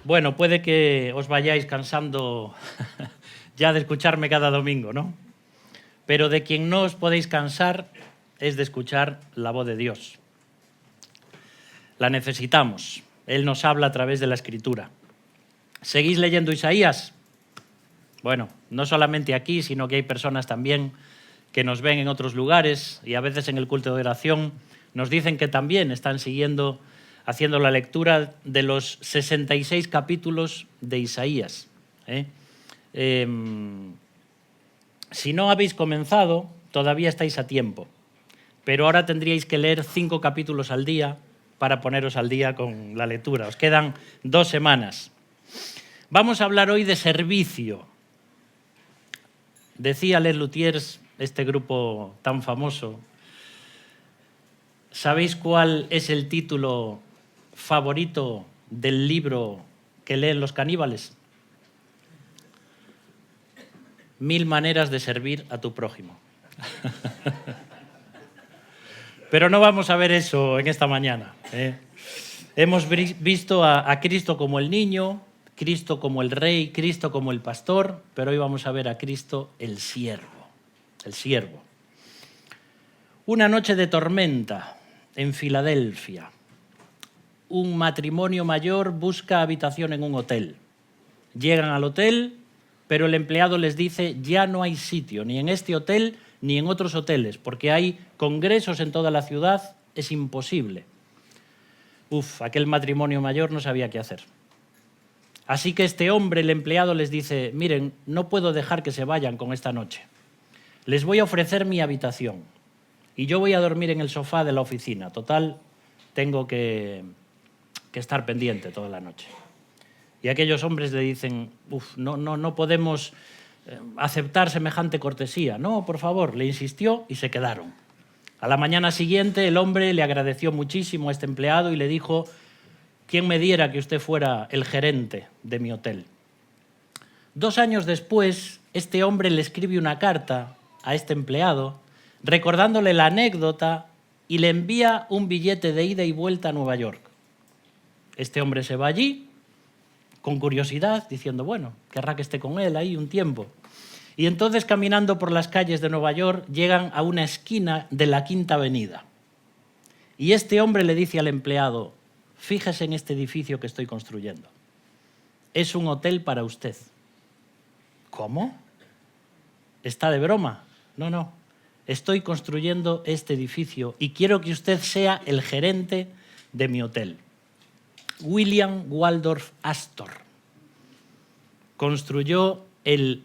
Bueno, puede que os vayáis cansando ya de escucharme cada domingo, ¿no? Pero de quien no os podéis cansar es de escuchar la voz de Dios. La necesitamos. Él nos habla a través de la Escritura. ¿Seguís leyendo Isaías? Bueno, no solamente aquí, sino que hay personas también que nos ven en otros lugares y a veces en el culto de oración nos dicen que también están haciendo la lectura de los 66 capítulos de Isaías. Si no habéis comenzado, todavía estáis a tiempo, pero ahora tendríais que leer 5 capítulos al día para poneros al día con la lectura. Os quedan 2 semanas. Vamos a hablar hoy de servicio. Decía Les Luthiers, este grupo tan famoso, ¿sabéis cuál es el título favorito del libro que leen los caníbales? 1000 maneras de servir a tu prójimo. Pero no vamos a ver eso en esta mañana. Hemos visto a Cristo como el niño, Cristo como el rey, Cristo como el pastor, pero hoy vamos a ver a Cristo el siervo. El siervo. Una noche de tormenta en Filadelfia. Un matrimonio mayor busca habitación en un hotel. Llegan al hotel, pero el empleado les dice: ya no hay sitio, ni en este hotel ni en otros hoteles, porque hay congresos en toda la ciudad, es imposible. Aquel matrimonio mayor no sabía qué hacer. Así que este hombre, el empleado, les dice: miren, no puedo dejar que se vayan con esta noche. Les voy a ofrecer mi habitación y yo voy a dormir en el sofá de la oficina. Total, tengo que estar pendiente toda la noche. Y aquellos hombres le dicen: no podemos aceptar semejante cortesía. No, por favor, le insistió y se quedaron. A la mañana siguiente el hombre le agradeció muchísimo a este empleado y le dijo: ¿quién me diera que usted fuera el gerente de mi hotel? 2 años después, este hombre le escribe una carta a este empleado recordándole la anécdota y le envía un billete de ida y vuelta a Nueva York. Este hombre se va allí con curiosidad, diciendo: bueno, querrá que esté con él ahí un tiempo. Y entonces, caminando por las calles de Nueva York, llegan a una esquina de la Quinta Avenida. Y este hombre le dice al empleado: fíjese en este edificio que estoy construyendo. Es un hotel para usted. ¿Cómo? ¿Está de broma? No. Estoy construyendo este edificio y quiero que usted sea el gerente de mi hotel. William Waldorf Astor construyó el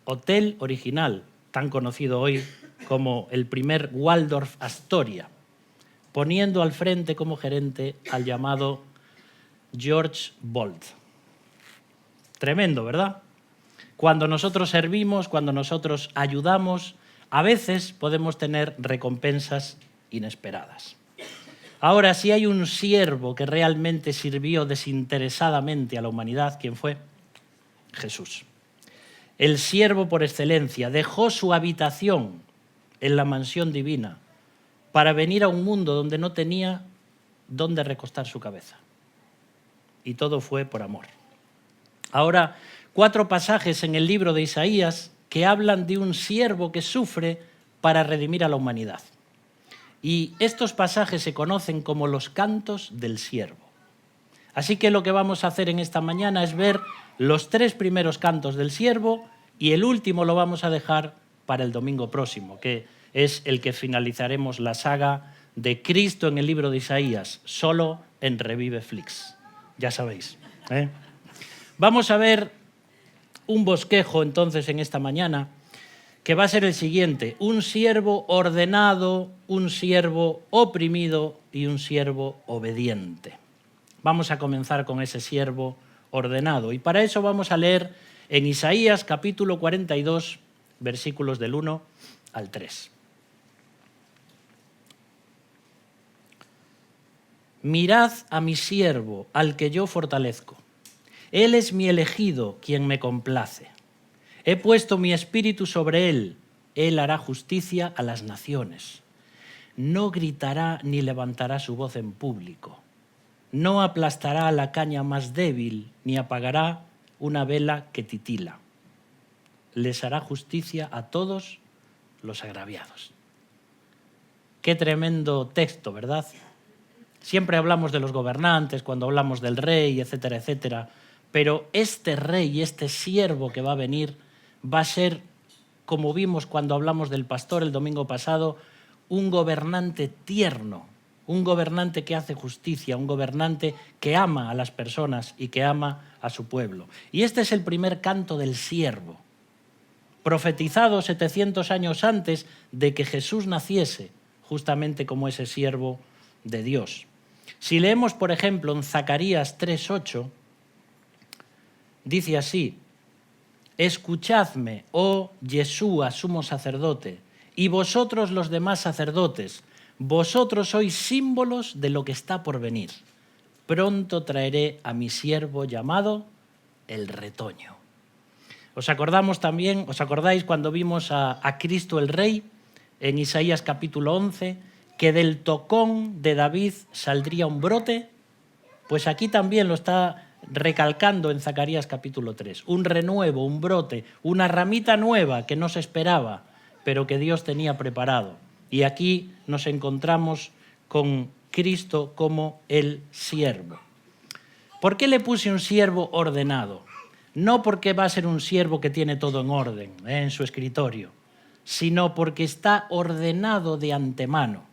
hotel original, tan conocido hoy como el primer Waldorf Astoria, poniendo al frente como gerente al llamado George Bolt. Tremendo, ¿verdad? Cuando nosotros servimos, cuando nosotros ayudamos, a veces podemos tener recompensas inesperadas. Ahora, si hay un siervo que realmente sirvió desinteresadamente a la humanidad, ¿quién fue? Jesús. El siervo por excelencia dejó su habitación en la mansión divina para venir a un mundo donde no tenía dónde recostar su cabeza. Y todo fue por amor. Ahora, 4 pasajes en el libro de Isaías que hablan de un siervo que sufre para redimir a la humanidad. Y estos pasajes se conocen como los cantos del siervo. Así que lo que vamos a hacer en esta mañana es ver los 3 primeros cantos del siervo y el último lo vamos a dejar para el domingo próximo, que es el que finalizaremos la saga de Cristo en el libro de Isaías, solo en Revive Flix. Ya sabéis. Vamos a ver un bosquejo entonces en esta mañana, que va a ser el siguiente: un siervo ordenado, un siervo oprimido y un siervo obediente. Vamos a comenzar con ese siervo ordenado. Y para eso vamos a leer en Isaías capítulo 42, versículos del 1 al 3. Mirad a mi siervo, al que yo fortalezco. Él es mi elegido, quien me complace. He puesto mi espíritu sobre él. Él hará justicia a las naciones. No gritará ni levantará su voz en público. no aplastará la caña más débil, ni apagará una vela que titila. Les hará justicia a todos los agraviados. Qué tremendo texto, ¿verdad? Siempre hablamos de los gobernantes, cuando hablamos del rey, etcétera, etcétera, pero este rey, este siervo que va a venir, va a ser, como vimos cuando hablamos del pastor el domingo pasado, un gobernante tierno, un gobernante que hace justicia, un gobernante que ama a las personas y que ama a su pueblo. Y este es el primer canto del siervo, profetizado 700 años antes de que Jesús naciese, justamente como ese siervo de Dios. Si leemos, por ejemplo, en Zacarías 3:8, dice así: escuchadme, oh Yeshúa, sumo sacerdote, y vosotros los demás sacerdotes, vosotros sois símbolos de lo que está por venir. Pronto traeré a mi siervo llamado el retoño. ¿Os acordáis cuando vimos a Cristo el Rey en Isaías capítulo 11, que del tocón de David saldría un brote? Pues aquí también lo está recalcando en Zacarías capítulo 3. Un renuevo, un brote, una ramita nueva que no se esperaba, pero que Dios tenía preparado. Y aquí nos encontramos con Cristo como el siervo. ¿Por qué le puse un siervo ordenado? No porque va a ser un siervo que tiene todo en orden en su escritorio, sino porque está ordenado de antemano,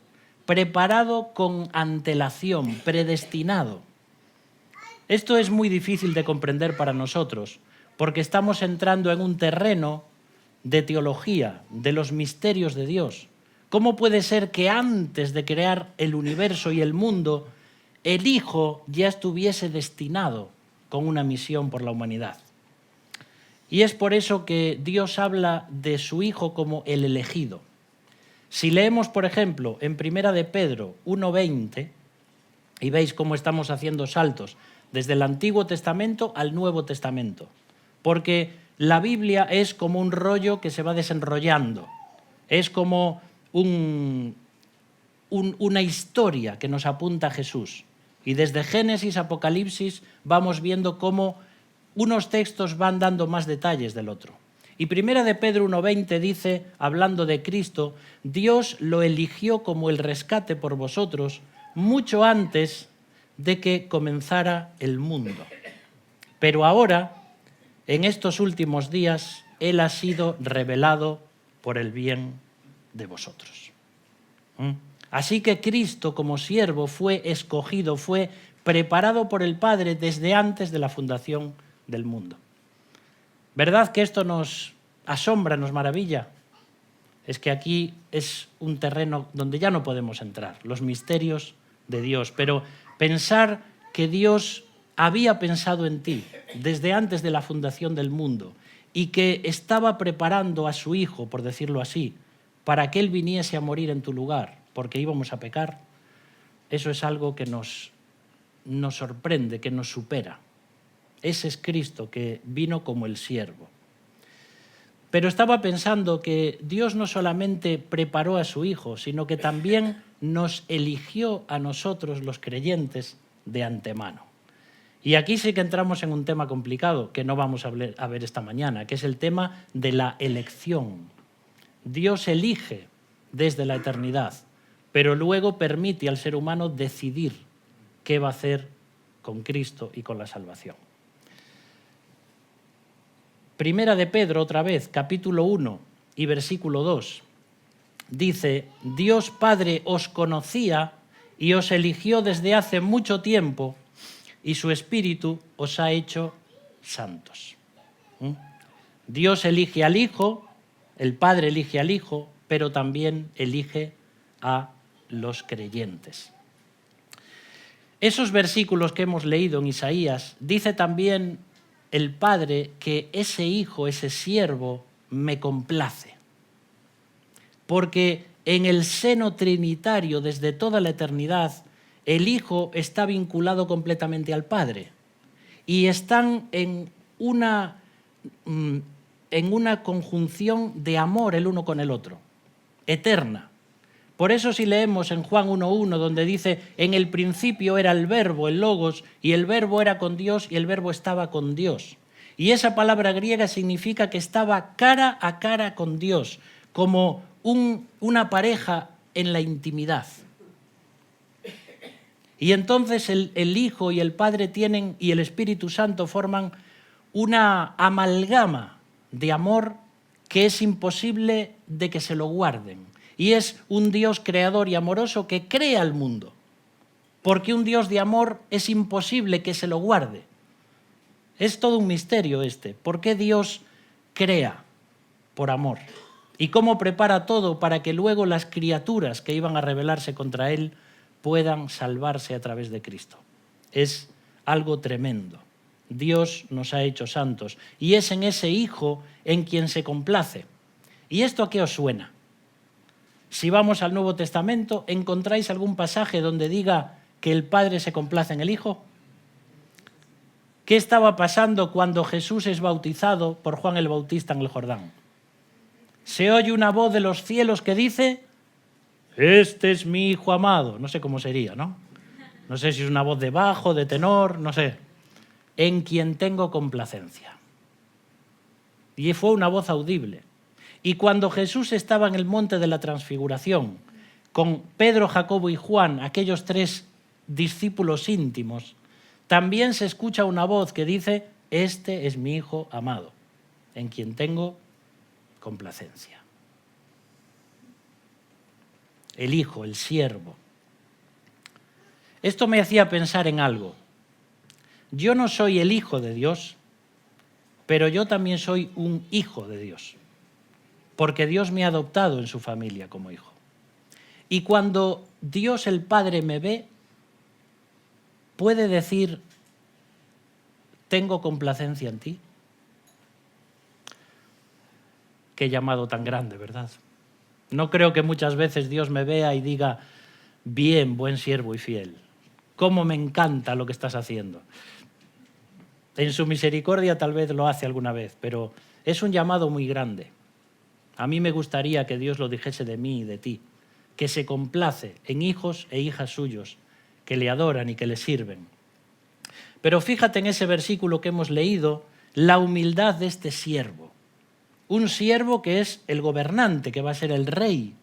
preparado con antelación, predestinado. Esto es muy difícil de comprender para nosotros, porque estamos entrando en un terreno de teología, de los misterios de Dios. ¿Cómo puede ser que antes de crear el universo y el mundo, el Hijo ya estuviese destinado con una misión por la humanidad? Y es por eso que Dios habla de su Hijo como el elegido. Si leemos, por ejemplo, en 1 de Pedro 1:20, y veis cómo estamos haciendo saltos desde el Antiguo Testamento al Nuevo Testamento, porque la Biblia es como un rollo que se va desenrollando, es como una historia que nos apunta a Jesús. Y desde Génesis, Apocalipsis, vamos viendo cómo unos textos van dando más detalles del otro. Y 1 de Pedro 1:20 dice, hablando de Cristo, Dios lo eligió como el rescate por vosotros mucho antes de que comenzara el mundo. Pero ahora, en estos últimos días, Él ha sido revelado por el bien de vosotros. Así que Cristo como siervo fue escogido, fue preparado por el Padre desde antes de la fundación del mundo. ¿Verdad que esto nos asombra, nos maravilla? Es que aquí es un terreno donde ya no podemos entrar, los misterios de Dios, pero pensar que Dios había pensado en ti desde antes de la fundación del mundo y que estaba preparando a su Hijo, por decirlo así, para que Él viniese a morir en tu lugar, porque íbamos a pecar, eso es algo que nos sorprende, que nos supera. Ese es Cristo que vino como el siervo. Pero estaba pensando que Dios no solamente preparó a su Hijo, sino que también nos eligió a nosotros, los creyentes, de antemano. Y aquí sí que entramos en un tema complicado que no vamos a ver esta mañana, que es el tema de la elección. Dios elige desde la eternidad, pero luego permite al ser humano decidir qué va a hacer con Cristo y con la salvación. Primera de Pedro, otra vez, capítulo 1 y versículo 2, dice: Dios Padre os conocía y os eligió desde hace mucho tiempo y su Espíritu os ha hecho santos. Dios elige al Hijo, el Padre elige al Hijo, pero también elige a los creyentes. Esos versículos que hemos leído en Isaías, dice también el Padre que ese Hijo, ese siervo, me complace. Porque en el seno trinitario, desde toda la eternidad, el Hijo está vinculado completamente al Padre. Y están en una conjunción de amor el uno con el otro, eterna. Por eso si leemos en Juan 1.1, donde dice, en el principio era el verbo, el logos, y el verbo era con Dios y el verbo estaba con Dios. Y esa palabra griega significa que estaba cara a cara con Dios, como una pareja en la intimidad. Y entonces el Hijo y el Padre tienen, y el Espíritu Santo forman una amalgama de amor que es imposible de que se lo guarden. Y es un Dios creador y amoroso que crea el mundo. Porque un Dios de amor es imposible que se lo guarde. Es todo un misterio este. ¿Por qué Dios crea? Por amor. ¿Y cómo prepara todo para que luego las criaturas que iban a rebelarse contra Él puedan salvarse a través de Cristo? Es algo tremendo. Dios nos ha hecho santos y es en ese Hijo en quien se complace. ¿Y esto a qué os suena? Si vamos al Nuevo Testamento, ¿encontráis algún pasaje donde diga que el Padre se complace en el Hijo? ¿Qué estaba pasando cuando Jesús es bautizado por Juan el Bautista en el Jordán? Se oye una voz de los cielos que dice, este es mi Hijo amado. No sé cómo sería, ¿no? No sé si es una voz de bajo, de tenor, no sé. En quien tengo complacencia. Y fue una voz audible. Y cuando Jesús estaba en el monte de la Transfiguración, con Pedro, Jacobo y Juan, aquellos 3 discípulos íntimos, también se escucha una voz que dice, este es mi Hijo amado, en quien tengo complacencia. El Hijo, el siervo. Esto me hacía pensar en algo. Yo no soy el Hijo de Dios, pero yo también soy un hijo de Dios, porque Dios me ha adoptado en su familia como hijo. Y cuando Dios el Padre me ve, puede decir, tengo complacencia en ti. Qué llamado tan grande, ¿verdad? No creo que muchas veces Dios me vea y diga, bien, buen siervo y fiel, cómo me encanta lo que estás haciendo. En su misericordia tal vez lo hace alguna vez, pero es un llamado muy grande. A mí me gustaría que Dios lo dijese de mí y de ti, que se complace en hijos e hijas suyos, que le adoran y que le sirven. Pero fíjate en ese versículo que hemos leído, la humildad de este siervo. Un siervo que es el gobernante, que va a ser el rey,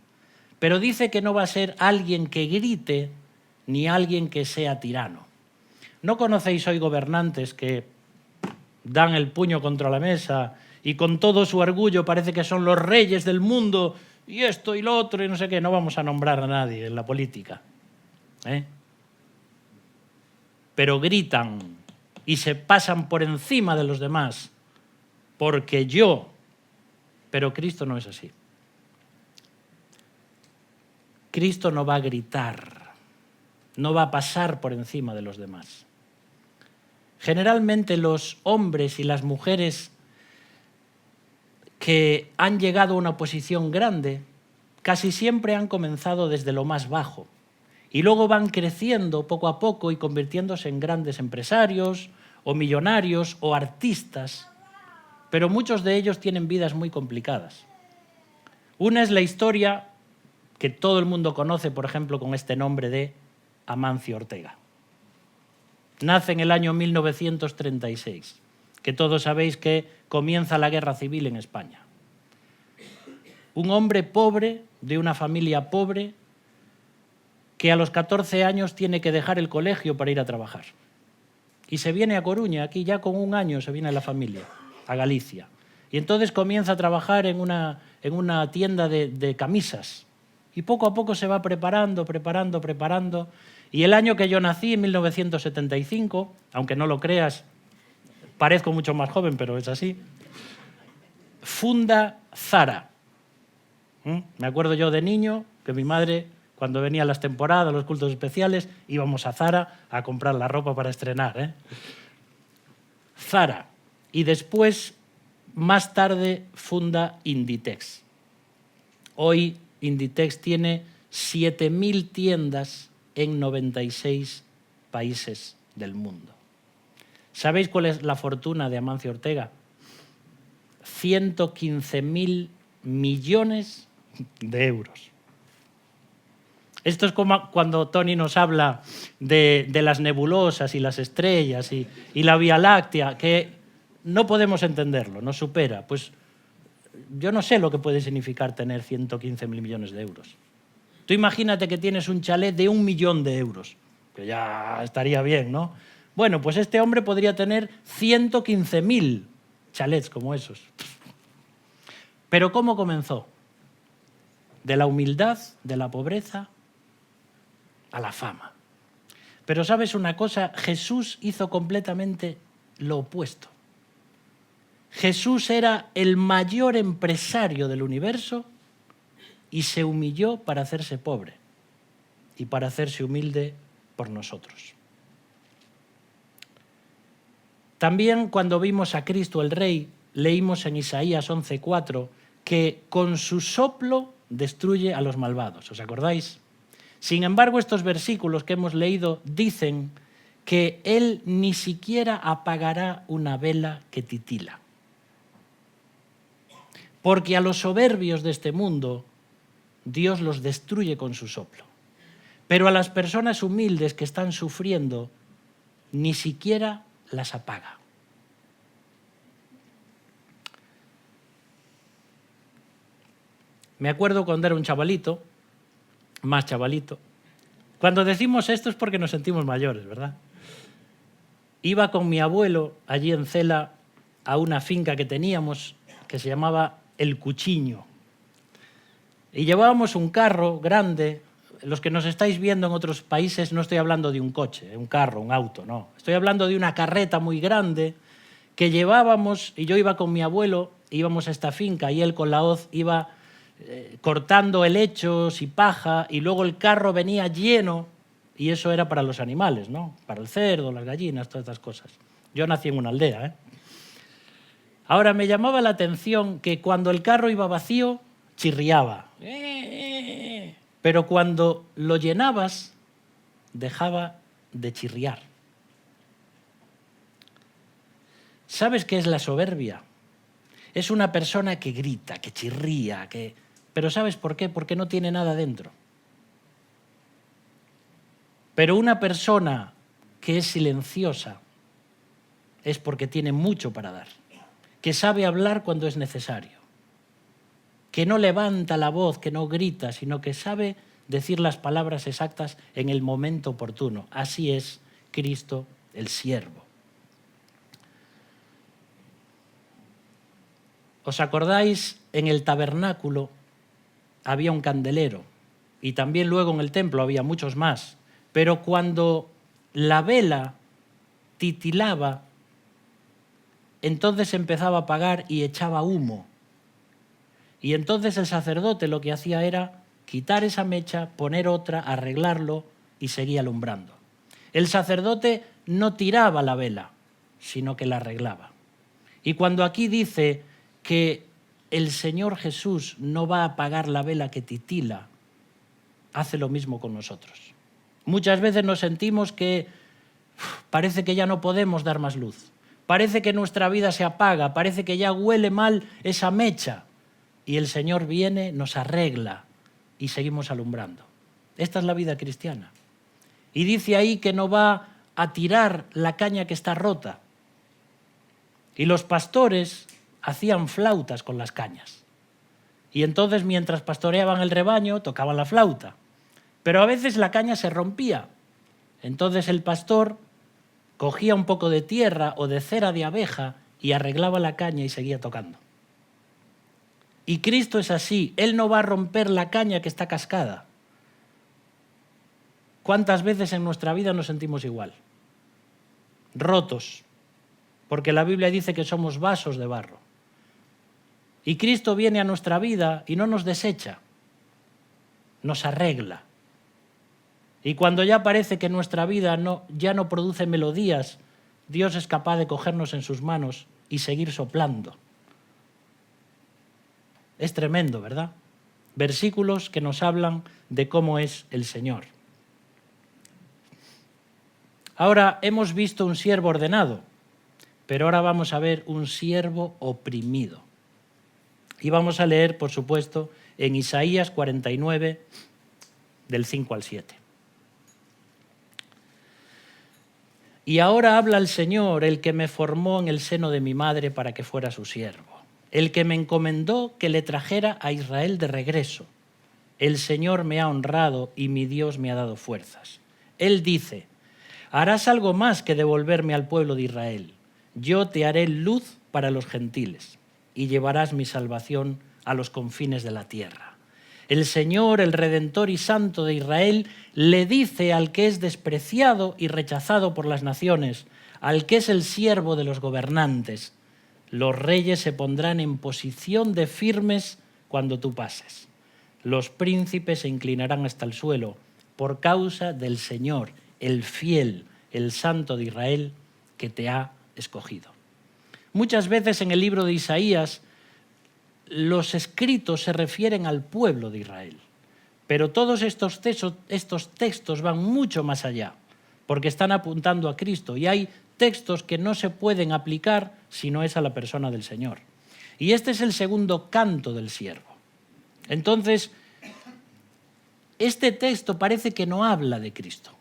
pero dice que no va a ser alguien que grite ni alguien que sea tirano. ¿No conocéis hoy gobernantes que dan el puño contra la mesa y con todo su orgullo parece que son los reyes del mundo y esto y lo otro y no sé qué? No vamos a nombrar a nadie en la política, pero gritan y se pasan por encima de los demás porque yo, pero Cristo no es así. Cristo no va a gritar, no va a pasar por encima de los demás. Generalmente los hombres y las mujeres que han llegado a una posición grande casi siempre han comenzado desde lo más bajo y luego van creciendo poco a poco y convirtiéndose en grandes empresarios o millonarios o artistas, pero muchos de ellos tienen vidas muy complicadas. Una es la historia que todo el mundo conoce, por ejemplo, con este nombre de Amancio Ortega. Nace en el año 1936, que todos sabéis que comienza la guerra civil en España. Un hombre pobre, de una familia pobre, que a los 14 años tiene que dejar el colegio para ir a trabajar. Y se viene a Coruña, aquí ya con 1 año se viene la familia, a Galicia. Y entonces comienza a trabajar en una tienda de camisas. Y poco a poco se va preparando. Y el año que yo nací, en 1975, aunque no lo creas, parezco mucho más joven, pero es así, funda Zara. Me acuerdo yo de niño que mi madre, cuando venían las temporadas, los cultos especiales, íbamos a Zara a comprar la ropa para estrenar. Zara. Y después, más tarde, funda Inditex. Hoy Inditex tiene 7.000 tiendas en 96 países del mundo. ¿Sabéis cuál es la fortuna de Amancio Ortega? 115.000 millones de euros. Esto es como cuando Tony nos habla de las nebulosas y las estrellas y la Vía Láctea, que no podemos entenderlo, nos supera. Pues yo no sé lo que puede significar tener 115.000 millones de euros. Tú imagínate que tienes un chalet de 1 millón de euros, que ya estaría bien, ¿no? Bueno, pues este hombre podría tener 115.000 chalets como esos. Pero ¿cómo comenzó? De la humildad, de la pobreza, a la fama. Pero ¿sabes una cosa? Jesús hizo completamente lo opuesto. Jesús era el mayor empresario del universo y se humilló para hacerse pobre y para hacerse humilde por nosotros. También cuando vimos a Cristo el Rey, leímos en Isaías 11:4 que con su soplo destruye a los malvados. ¿Os acordáis? Sin embargo, estos versículos que hemos leído dicen que Él ni siquiera apagará una vela que titila. Porque a los soberbios de este mundo, Dios los destruye con su soplo. Pero a las personas humildes que están sufriendo, ni siquiera las apaga. Me acuerdo cuando era un chavalito, más chavalito. Cuando decimos esto es porque nos sentimos mayores, ¿verdad? Iba con mi abuelo allí en Cela a una finca que teníamos que se llamaba El Cuchiño. Y llevábamos un carro grande. Los que nos estáis viendo en otros países no estoy hablando de un coche, un carro, un auto, no. Estoy hablando de una carreta muy grande que llevábamos, y yo iba con mi abuelo, íbamos a esta finca y él con la hoz iba cortando helechos y paja, y luego el carro venía lleno, y eso era para los animales, ¿no? Para el cerdo, las gallinas, todas estas cosas. Yo nací en una aldea, ¿eh? Ahora, me llamaba la atención que cuando el carro iba vacío, chirriaba. Pero cuando lo llenabas, dejaba de chirriar. ¿Sabes qué es la soberbia? Es una persona que grita, que chirría, Pero ¿sabes por qué? Porque no tiene nada dentro. Pero una persona que es silenciosa es porque tiene mucho para dar, que sabe hablar cuando es necesario, que no levanta la voz, que no grita, sino que sabe decir las palabras exactas en el momento oportuno. Así es Cristo el siervo. ¿Os acordáis? En el tabernáculo había un candelero y también luego en el templo había muchos más. Pero cuando la vela titilaba, entonces empezaba a apagar y echaba humo. Y entonces el sacerdote lo que hacía era quitar esa mecha, poner otra, arreglarlo y seguía alumbrando. El sacerdote no tiraba la vela, sino que la arreglaba. Y cuando aquí dice que el Señor Jesús no va a apagar la vela que titila, hace lo mismo con nosotros. Muchas veces nos sentimos que parece que ya no podemos dar más luz. Parece que nuestra vida se apaga, parece que ya huele mal esa mecha. Y el Señor viene, nos arregla y seguimos alumbrando. Esta es la vida cristiana. Y dice ahí que no va a tirar la caña que está rota. Y los pastores hacían flautas con las cañas. Y entonces, mientras pastoreaban el rebaño, tocaban la flauta. Pero a veces la caña se rompía. Entonces el pastor cogía un poco de tierra o de cera de abeja y arreglaba la caña y seguía tocando. Y Cristo es así. Él no va a romper la caña que está cascada. ¿Cuántas veces en nuestra vida nos sentimos igual? Rotos. Porque la Biblia dice que somos vasos de barro. Y Cristo viene a nuestra vida y no nos desecha, nos arregla. Y cuando ya parece que nuestra vida ya no produce melodías, Dios es capaz de cogernos en sus manos y seguir soplando. Es tremendo, ¿verdad? Versículos que nos hablan de cómo es el Señor. Ahora hemos visto un siervo ordenado, pero ahora vamos a ver un siervo oprimido. Y vamos a leer, por supuesto, en Isaías 49, del 5 al 7. Y ahora habla el Señor, el que me formó en el seno de mi madre para que fuera su siervo, el que me encomendó que le trajera a Israel de regreso. El Señor me ha honrado y mi Dios me ha dado fuerzas. Él dice, harás algo más que devolverme al pueblo de Israel. Yo te haré luz para los gentiles y llevarás mi salvación a los confines de la tierra. El Señor, el Redentor y Santo de Israel, le dice al que es despreciado y rechazado por las naciones, al que es el siervo de los gobernantes, los reyes se pondrán en posición de firmes cuando tú pases. Los príncipes se inclinarán hasta el suelo por causa del Señor, el fiel, el Santo de Israel, que te ha escogido. Muchas veces en el libro de Isaías los escritos se refieren al pueblo de Israel, pero todos estos textos van mucho más allá, porque están apuntando a Cristo y hay textos que no se pueden aplicar si no es a la persona del Señor. Y este es el segundo canto del siervo. Entonces, este texto parece que no habla de Cristo,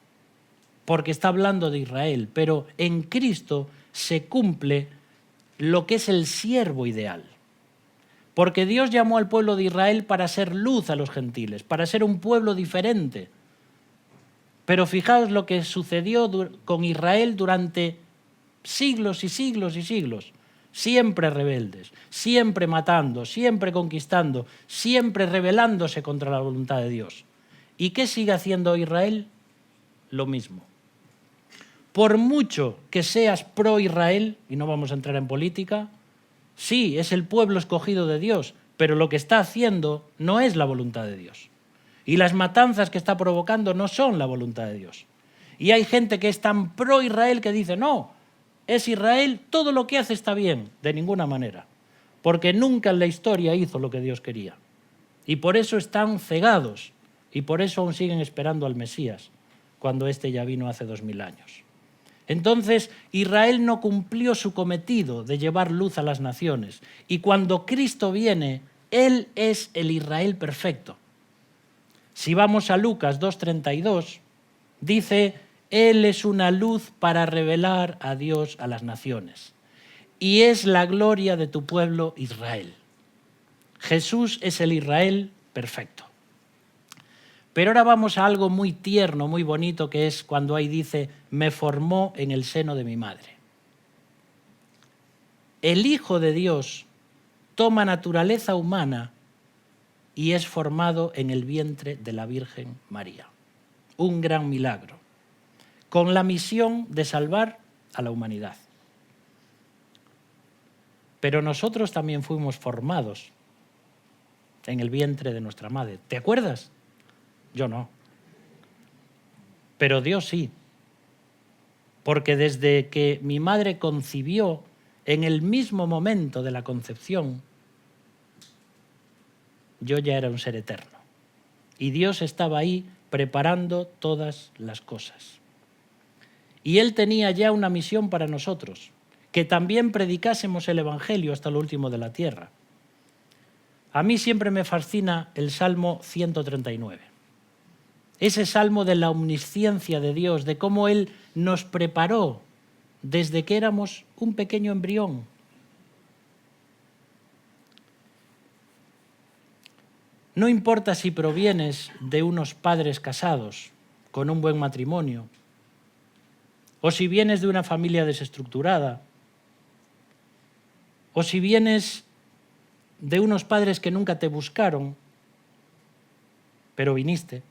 porque está hablando de Israel, pero en Cristo se cumple lo que es el siervo ideal. Porque Dios llamó al pueblo de Israel para ser luz a los gentiles, para ser un pueblo diferente. Pero fijaos lo que sucedió con Israel durante siglos y siglos y siglos. Siempre rebeldes, siempre matando, siempre conquistando, siempre rebelándose contra la voluntad de Dios. ¿Y qué sigue haciendo Israel? Lo mismo. Por mucho que seas pro-Israel, y no vamos a entrar en política, sí, es el pueblo escogido de Dios, pero lo que está haciendo no es la voluntad de Dios. Y las matanzas que está provocando no son la voluntad de Dios. Y hay gente que es tan pro-Israel que dice, no, es Israel, todo lo que hace está bien, de ninguna manera, porque nunca en la historia hizo lo que Dios quería. Y por eso están cegados, y por eso aún siguen esperando al Mesías, cuando éste ya vino hace 2000 años. Entonces, Israel no cumplió su cometido de llevar luz a las naciones. Y cuando Cristo viene, Él es el Israel perfecto. Si vamos a Lucas 2:32, dice, Él es una luz para revelar a Dios a las naciones. Y es la gloria de tu pueblo Israel. Jesús es el Israel perfecto. Pero ahora vamos a algo muy tierno, muy bonito, que es cuando ahí dice, me formó en el seno de mi madre. El Hijo de Dios toma naturaleza humana y es formado en el vientre de la Virgen María. Un gran milagro, con la misión de salvar a la humanidad. Pero nosotros también fuimos formados en el vientre de nuestra madre. ¿Te acuerdas? Yo no. Pero Dios sí. Porque desde que mi madre concibió, en el mismo momento de la concepción, yo ya era un ser eterno. Y Dios estaba ahí preparando todas las cosas. Y Él tenía ya una misión para nosotros, que también predicásemos el Evangelio hasta lo último de la tierra. A mí siempre me fascina el Salmo 139. Ese salmo de la omnisciencia de Dios, de cómo Él nos preparó desde que éramos un pequeño embrión. No importa si provienes de unos padres casados, con un buen matrimonio, o si vienes de una familia desestructurada, o si vienes de unos padres que nunca te buscaron, pero viniste,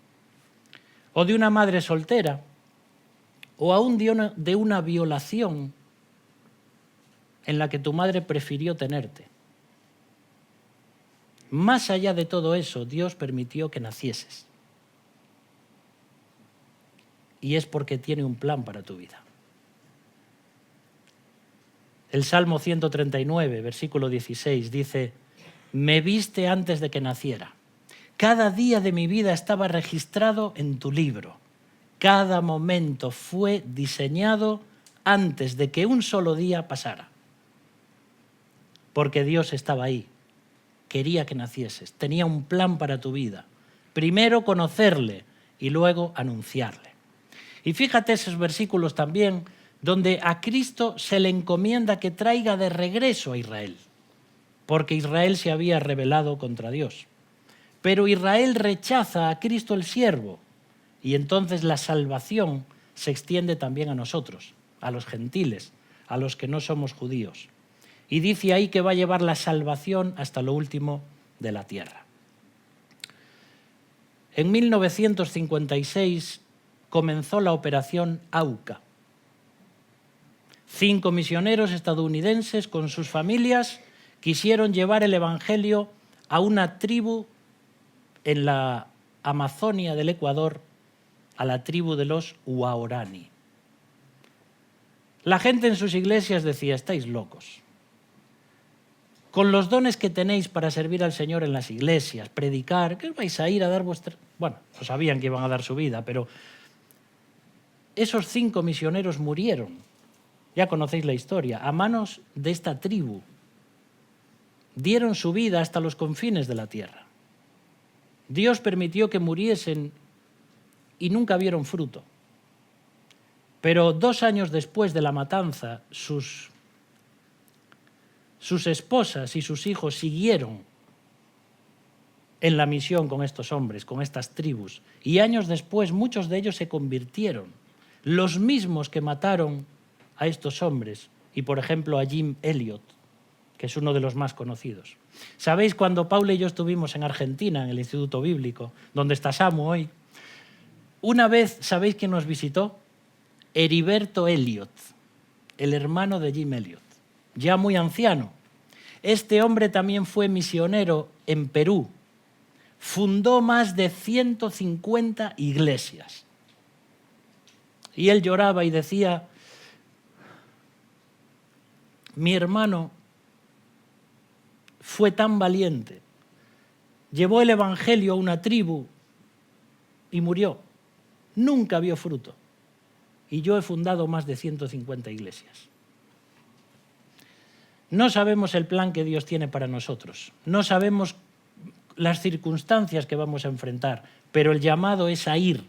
o de una madre soltera, o aún de una violación en la que tu madre prefirió tenerte. Más allá de todo eso, Dios permitió que nacieses. Y es porque tiene un plan para tu vida. El Salmo 139, versículo 16, dice, me viste antes de que naciera. Cada día de mi vida estaba registrado en tu libro. Cada momento fue diseñado antes de que un solo día pasara. Porque Dios estaba ahí. Quería que nacieses. Tenía un plan para tu vida. Primero conocerle y luego anunciarle. Y fíjate esos versículos también donde a Cristo se le encomienda que traiga de regreso a Israel, porque Israel se había rebelado contra Dios. Pero Israel rechaza a Cristo el siervo, y entonces la salvación se extiende también a nosotros, a los gentiles, a los que no somos judíos. Y dice ahí que va a llevar la salvación hasta lo último de la tierra. En 1956 comenzó la operación AUCA. 5 misioneros estadounidenses con sus familias quisieron llevar el Evangelio a una tribu en la Amazonia del Ecuador, a la tribu de los Huaorani. La gente en sus iglesias decía: estáis locos. Con los dones que tenéis para servir al Señor en las iglesias, predicar, ¿qué os vais a ir a dar vuestra...? Bueno, no sabían que iban a dar su vida, pero esos 5 misioneros murieron, ya conocéis la historia, a manos de esta tribu. Dieron su vida hasta los confines de la tierra. Dios permitió que muriesen y nunca vieron fruto. Pero 2 años después de la matanza, sus esposas y sus hijos siguieron en la misión con estos hombres, con estas tribus. Y años después muchos de ellos se convirtieron. Los mismos que mataron a estos hombres, y por ejemplo a Jim Elliot, que es uno de los más conocidos. ¿Sabéis cuando Paula y yo estuvimos en Argentina, en el Instituto Bíblico, donde está Samu hoy? Una vez, ¿sabéis quién nos visitó? Heriberto Elliot, el hermano de Jim Elliot, ya muy anciano. Este hombre también fue misionero en Perú. Fundó más de 150 iglesias. Y él lloraba y decía: mi hermano fue tan valiente, llevó el Evangelio a una tribu y murió. Nunca vio fruto. Y yo he fundado más de 150 iglesias. No sabemos el plan que Dios tiene para nosotros. No sabemos las circunstancias que vamos a enfrentar, pero el llamado es a ir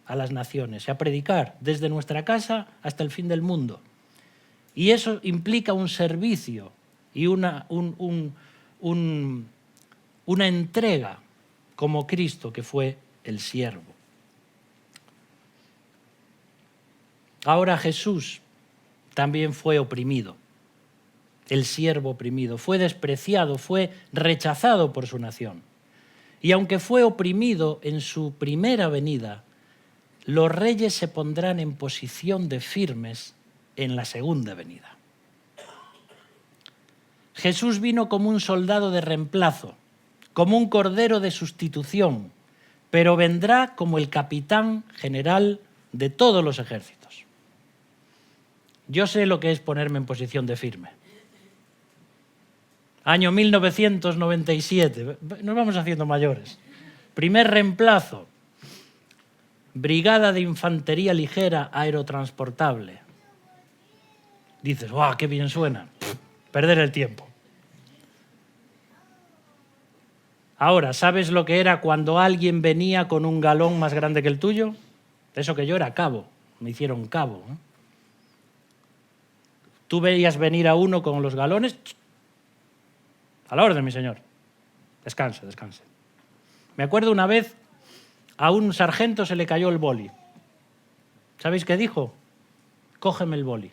a las naciones, a predicar desde nuestra casa hasta el fin del mundo. Y eso implica un servicio y una entrega como Cristo, que fue el siervo. Ahora Jesús también fue oprimido, el siervo oprimido, fue despreciado, fue rechazado por su nación. Y aunque fue oprimido en su primera venida, los reyes se pondrán en posición de firmes en la segunda venida. Jesús vino como un soldado de reemplazo, como un cordero de sustitución, pero vendrá como el capitán general de todos los ejércitos. Yo sé lo que es ponerme en posición de firme. Año 1997, nos vamos haciendo mayores. Primer reemplazo, Brigada de Infantería Ligera Aerotransportable. Dices: ¡guau, qué bien suena! Perder el tiempo. Ahora, ¿sabes lo que era cuando alguien venía con un galón más grande que el tuyo? Eso que yo era cabo, me hicieron cabo, ¿no? Tú veías venir a uno con los galones. A la orden, mi señor. Descanse, descanse. Me acuerdo una vez, a un sargento se le cayó el boli. ¿Sabéis qué dijo? Cógeme el boli.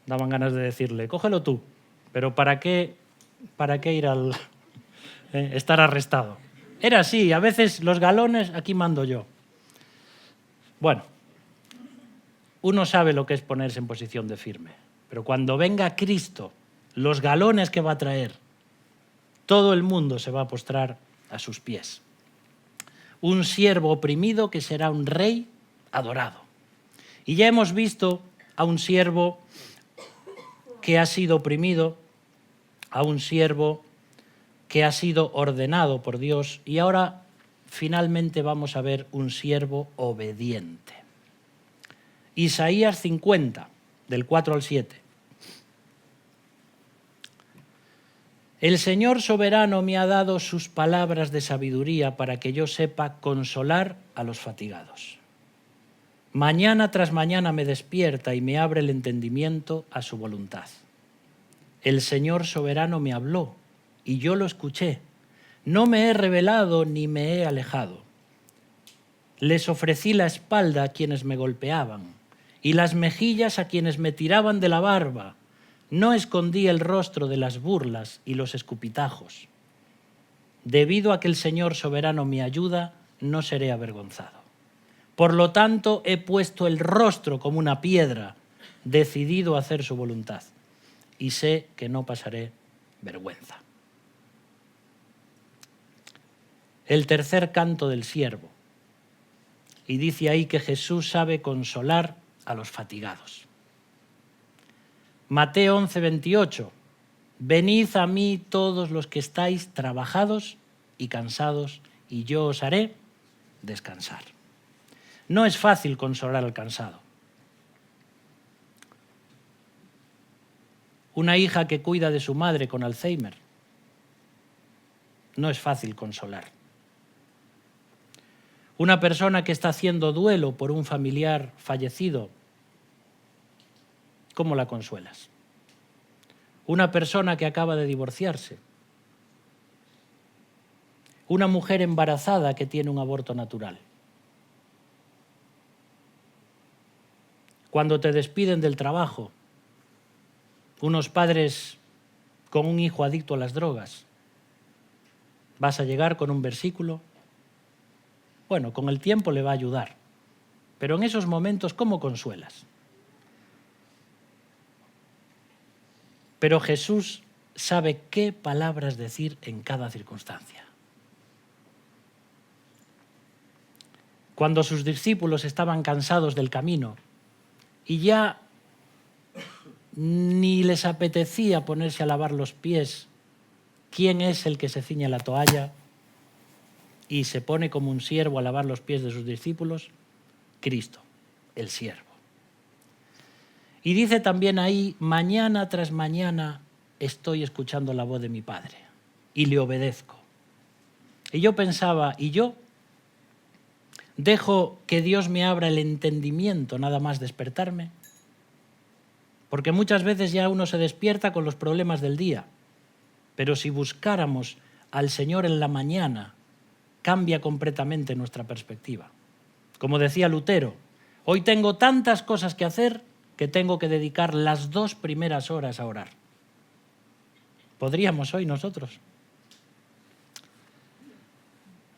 Daban ganas de decirle: cógelo tú. Pero ¿para qué ir al estar arrestado? Era así, a veces los galones, aquí mando yo. Bueno, uno sabe lo que es ponerse en posición de firme, pero cuando venga Cristo, los galones que va a traer, todo el mundo se va a postrar a sus pies. Un siervo oprimido que será un rey adorado. Y ya hemos visto a un siervo que ha sido oprimido, a un siervo que ha sido ordenado por Dios, y ahora finalmente vamos a ver un siervo obediente. Isaías 50, del 4 al 7. El Señor soberano me ha dado sus palabras de sabiduría para que yo sepa consolar a los fatigados. Mañana tras mañana me despierta y me abre el entendimiento a su voluntad. El Señor soberano me habló y yo lo escuché. No me he rebelado ni me he alejado. Les ofrecí la espalda a quienes me golpeaban y las mejillas a quienes me tiraban de la barba. No escondí el rostro de las burlas y los escupitajos. Debido a que el Señor soberano me ayuda, no seré avergonzado. Por lo tanto, he puesto el rostro como una piedra, decidido a hacer su voluntad, y sé que no pasaré vergüenza. El tercer canto del siervo. Y dice ahí que Jesús sabe consolar a los fatigados. Mateo 11:28. Venid a mí todos los que estáis trabajados y cansados, y yo os haré descansar. No es fácil consolar al cansado. Una hija que cuida de su madre con Alzheimer. No es fácil consolar. Una persona que está haciendo duelo por un familiar fallecido. ¿Cómo la consuelas? Una persona que acaba de divorciarse. Una mujer embarazada que tiene un aborto natural. Cuando te despiden del trabajo, unos padres con un hijo adicto a las drogas, ¿vas a llegar con un versículo? Bueno, con el tiempo le va a ayudar, pero en esos momentos, ¿cómo consuelas? Pero Jesús sabe qué palabras decir en cada circunstancia. Cuando sus discípulos estaban cansados del camino, y ya ni les apetecía ponerse a lavar los pies, ¿quién es el que se ciñe la toalla y se pone como un siervo a lavar los pies de sus discípulos? Cristo, el siervo. Y dice también ahí, mañana tras mañana estoy escuchando la voz de mi Padre y le obedezco. Y yo pensaba, ¿y yo? ¿Dejo que Dios me abra el entendimiento nada más despertarme? Porque muchas veces ya uno se despierta con los problemas del día. Pero si buscáramos al Señor en la mañana, cambia completamente nuestra perspectiva. Como decía Lutero, hoy tengo tantas cosas que hacer que tengo que dedicar las 2 primeras horas a orar. ¿Podríamos hoy nosotros?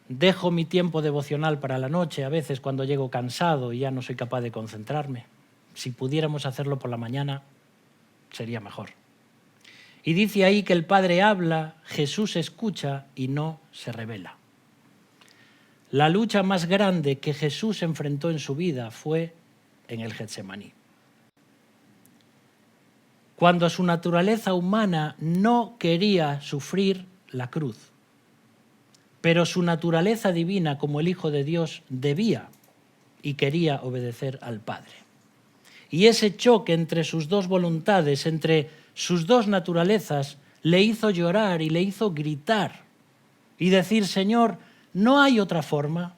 Dejo mi tiempo devocional para la noche, a veces cuando llego cansado y ya no soy capaz de concentrarme. Si pudiéramos hacerlo por la mañana, sería mejor. Y dice ahí que el Padre habla, Jesús escucha y no se rebela. La lucha más grande que Jesús enfrentó en su vida fue en el Getsemaní. Cuando su naturaleza humana no quería sufrir la cruz. Pero su naturaleza divina como el Hijo de Dios debía y quería obedecer al Padre. Y ese choque entre sus 2 voluntades, entre sus 2 naturalezas, le hizo llorar y le hizo gritar y decir, Señor, no hay otra forma,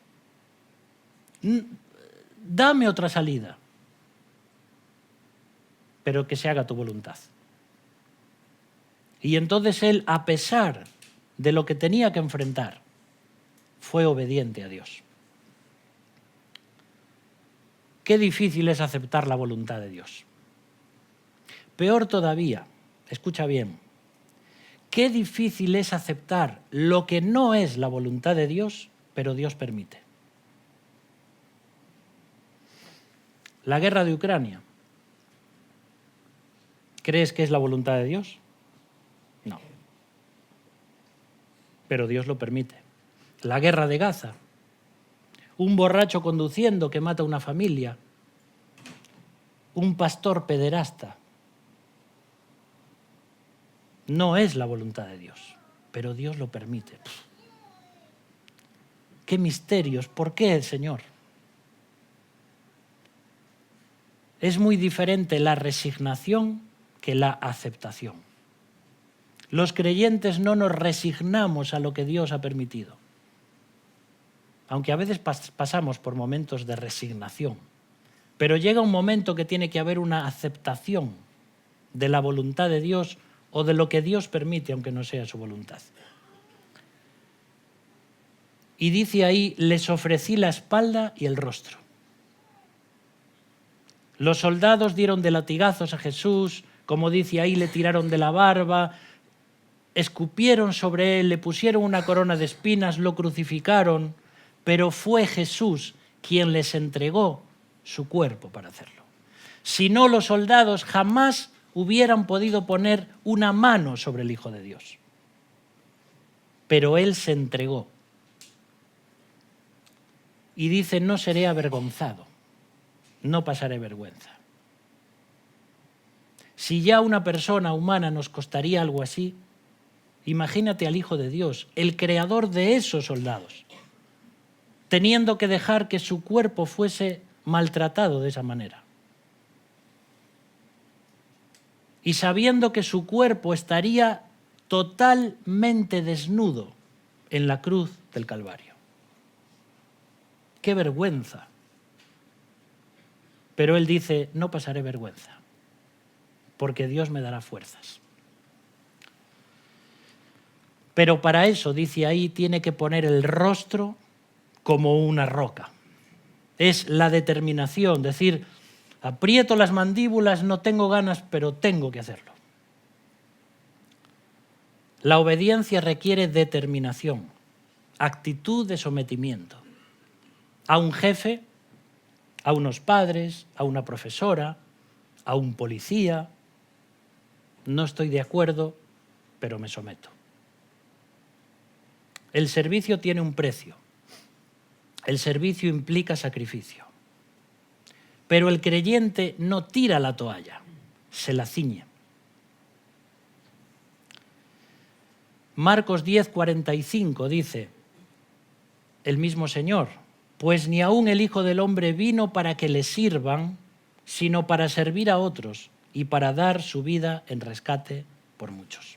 dame otra salida, pero que se haga tu voluntad. Y entonces él, a pesar de lo que tenía que enfrentar, fue obediente a Dios. Qué difícil es aceptar la voluntad de Dios. Peor todavía, escucha bien, qué difícil es aceptar lo que no es la voluntad de Dios, pero Dios permite. La guerra de Ucrania, ¿crees que es la voluntad de Dios? No. Pero Dios lo permite. La guerra de Gaza, un borracho conduciendo que mata a una familia, un pastor pederasta. No es la voluntad de Dios, pero Dios lo permite. ¡Qué misterios! ¿Por qué el Señor? Es muy diferente la resignación que la aceptación. Los creyentes no nos resignamos a lo que Dios ha permitido, aunque a veces pasamos por momentos de resignación. Pero llega un momento que tiene que haber una aceptación de la voluntad de Dios o de lo que Dios permite, aunque no sea su voluntad. Y dice ahí, les ofrecí la espalda y el rostro. Los soldados dieron de latigazos a Jesús, como dice ahí, le tiraron de la barba, escupieron sobre él, le pusieron una corona de espinas, lo crucificaron, pero fue Jesús quien les entregó su cuerpo para hacerlo. Si no, los soldados jamás hubieran podido poner una mano sobre el Hijo de Dios. Pero Él se entregó. Y dice, no seré avergonzado, no pasaré vergüenza. Si ya una persona humana nos costaría algo así, imagínate al Hijo de Dios, el creador de esos soldados, teniendo que dejar que su cuerpo fuese maltratado de esa manera. Y sabiendo que su cuerpo estaría totalmente desnudo en la cruz del Calvario. ¡Qué vergüenza! Pero él dice, no pasaré vergüenza, porque Dios me dará fuerzas. Pero para eso, dice ahí, tiene que poner el rostro como una roca. Es la determinación, decir, aprieto las mandíbulas, no tengo ganas, pero tengo que hacerlo. La obediencia requiere determinación, actitud de sometimiento. A un jefe, a unos padres, a una profesora, a un policía. No estoy de acuerdo, pero me someto. El servicio tiene un precio. El servicio implica sacrificio. Pero el creyente no tira la toalla, se la ciñe. Marcos 10:45 dice, el mismo Señor, pues ni aun el Hijo del Hombre vino para que le sirvan, sino para servir a otros y para dar su vida en rescate por muchos.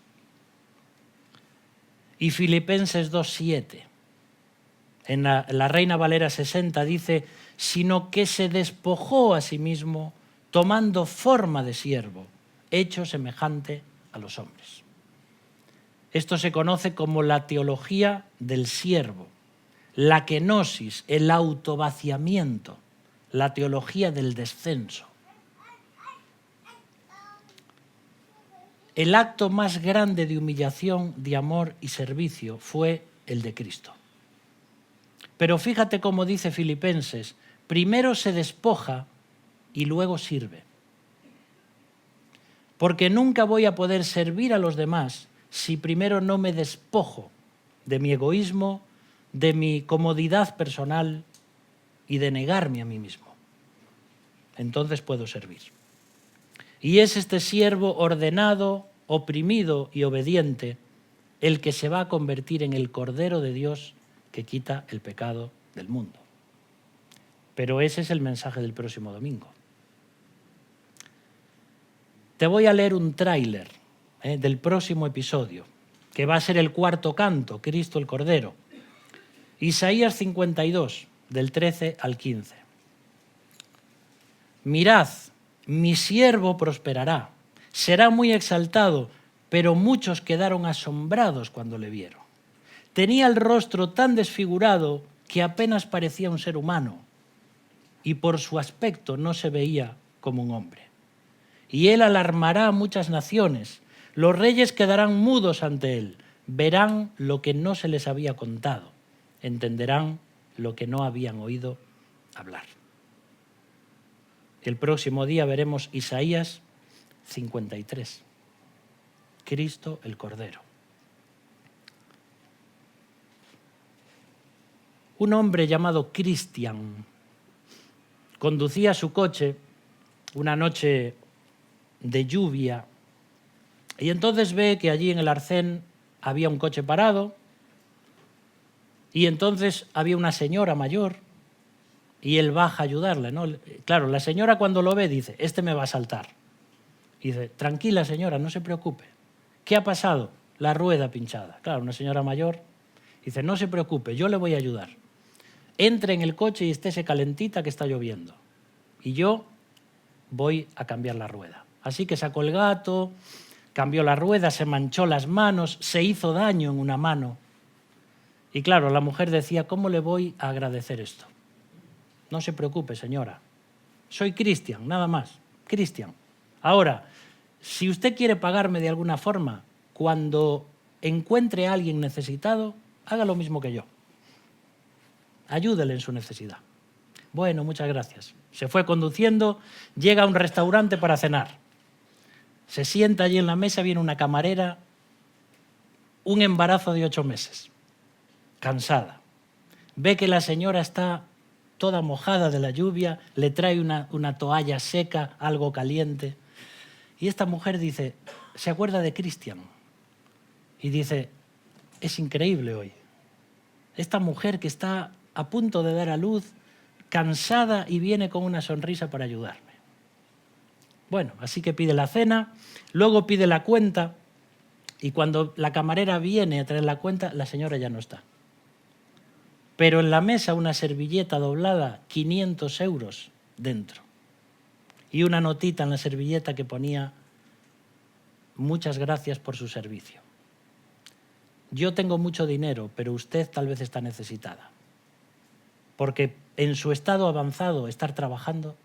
Y Filipenses 2:7, en la Reina Valera 60 dice, sino que se despojó a sí mismo, tomando forma de siervo, hecho semejante a los hombres. Esto se conoce como la teología del siervo, la kenosis, el autovaciamiento, la teología del descenso. El acto más grande de humillación, de amor y servicio fue el de Cristo. Pero fíjate cómo dice Filipenses, primero se despoja y luego sirve. Porque nunca voy a poder servir a los demás si primero no me despojo de mi egoísmo, de mi comodidad personal y de negarme a mí mismo. Entonces puedo servir. Y es este siervo ordenado, oprimido y obediente el que se va a convertir en el Cordero de Dios que quita el pecado del mundo. Pero ese es el mensaje del próximo domingo. Te voy a leer un tráiler del próximo episodio, que va a ser el cuarto canto, Cristo el Cordero. Isaías 52, del 13 al 15. Mirad, mi siervo prosperará, será muy exaltado, pero muchos quedaron asombrados cuando le vieron. Tenía el rostro tan desfigurado que apenas parecía un ser humano y por su aspecto no se veía como un hombre. Y él alarmará a muchas naciones. Los reyes quedarán mudos ante él, verán lo que no se les había contado, entenderán lo que no habían oído hablar. El próximo día veremos Isaías 53, Cristo el Cordero. Un hombre llamado Cristian conducía su coche una noche de lluvia y entonces ve que allí en el arcén había un coche parado y entonces había una señora mayor y él baja a ayudarle, ¿no? Claro, la señora cuando lo ve dice, este me va a saltar. Y dice, tranquila señora, no se preocupe. ¿Qué ha pasado? la rueda pinchada. Claro, una señora mayor dice, no se preocupe, yo le voy a ayudar. Entre en el coche y estése calentita que está lloviendo. Y yo voy a cambiar la rueda. Así que sacó el gato, cambió la rueda, se manchó las manos, se hizo daño en una mano. Y claro, la mujer decía, ¿cómo le voy a agradecer esto? No se preocupe, señora. Soy Cristian, nada más. Cristian. Ahora, si usted quiere pagarme de alguna forma, cuando encuentre a alguien necesitado, haga lo mismo que yo. Ayúdele en su necesidad. Bueno, muchas gracias. Se fue conduciendo, llega a un restaurante para cenar. Se sienta allí en la mesa, viene una camarera, un embarazo de 8 meses, cansada. Ve que la señora está toda mojada de la lluvia, le trae una toalla seca, algo caliente. Y esta mujer dice, se acuerda de Cristian. Y dice, es increíble hoy. Esta mujer que está a punto de dar a luz, cansada y viene con una sonrisa para ayudarme. Bueno, así que pide la cena, luego pide la cuenta y cuando la camarera viene a traer la cuenta, la señora ya no está. Pero en la mesa una servilleta doblada, 500 euros dentro. Y una notita en la servilleta que ponía, muchas gracias por su servicio. Yo tengo mucho dinero, pero usted tal vez está necesitada. Porque en su estado avanzado, estar trabajando,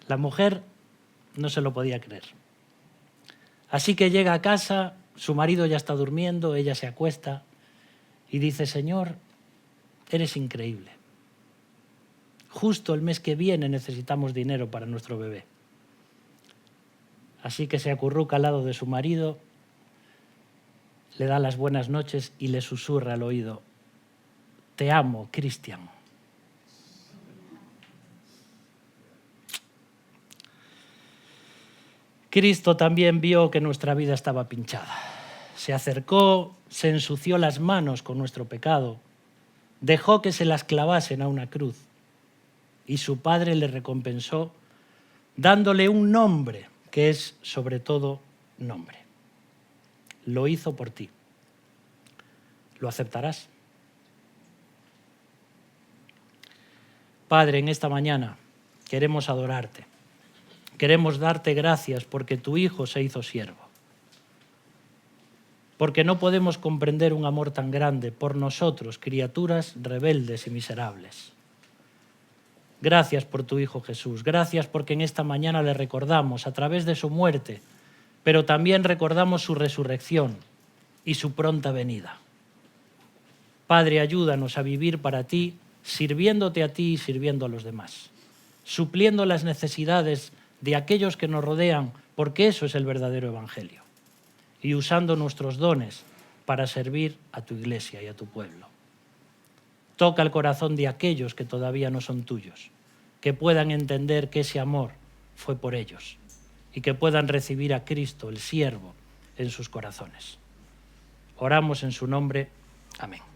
la mujer no se lo podía creer. Así que llega a casa, su marido ya está durmiendo, ella se acuesta y dice, Señor, eres increíble. Justo el mes que viene necesitamos dinero para nuestro bebé. Así que se acurruca al lado de su marido, le da las buenas noches y le susurra al oído, te amo, Cristian. Cristo también vio que nuestra vida estaba pinchada. Se acercó, se ensució las manos con nuestro pecado, dejó que se las clavasen a una cruz y su Padre le recompensó dándole un nombre que es sobre todo nombre. Lo hizo por ti. ¿Lo aceptarás? Padre, en esta mañana queremos adorarte. Queremos darte gracias porque tu Hijo se hizo siervo. Porque no podemos comprender un amor tan grande por nosotros, criaturas rebeldes y miserables. Gracias por tu Hijo Jesús. Gracias porque en esta mañana le recordamos a través de su muerte, pero también recordamos su resurrección y su pronta venida. Padre, ayúdanos a vivir para ti, sirviéndote a ti y sirviendo a los demás, supliendo las necesidades de aquellos que nos rodean, porque eso es el verdadero evangelio, y usando nuestros dones para servir a tu iglesia y a tu pueblo. Toca el corazón de aquellos que todavía no son tuyos, que puedan entender que ese amor fue por ellos y que puedan recibir a Cristo, el siervo, en sus corazones. Oramos en su nombre. Amén.